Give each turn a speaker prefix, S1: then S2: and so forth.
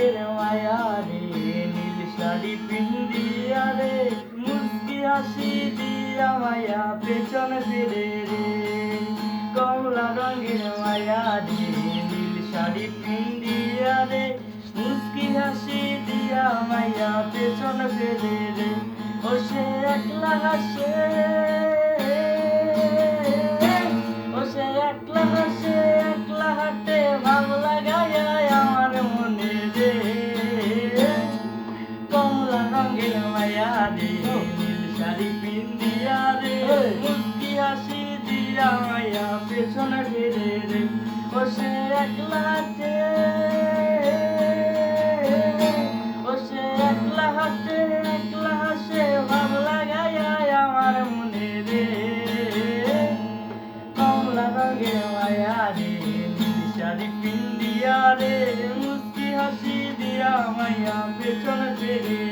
S1: রঙের মায়া রে, নীল শাড়ি পিন্দিয়া রে, মুস্কি হাসি দিয়া মায়া পেছন ফিরে রে। কমলা রঙের মায়া রে, নীল শাড়ি পিন্দিয়া রে, মুস্কি হাসি দিয়া মায়া পেছন ফিরে রে। ও সে একলা হাসে, ও সে একলা হাসে, একলা হাঁটে ভাব লাগাইয়া আমার মনে রে। কমলা রঙের মায়া রে, নীল শাড়ি পিন্দিয়া রে, মুস্কি হাসি দিয়া মায়া পেছনে ফিরে রে। ও সে একলা হাঁটে, ও সে একলা হাঁটে, একলা হাসে ভাব লাগাইয়া আমার মনে রে। কমলা রঙের মায়া রে, নীল শাড়ি পিন্দিয়া রে, মুস্কি হাসি দিয়া মায়া পেছনে ফিরে রে।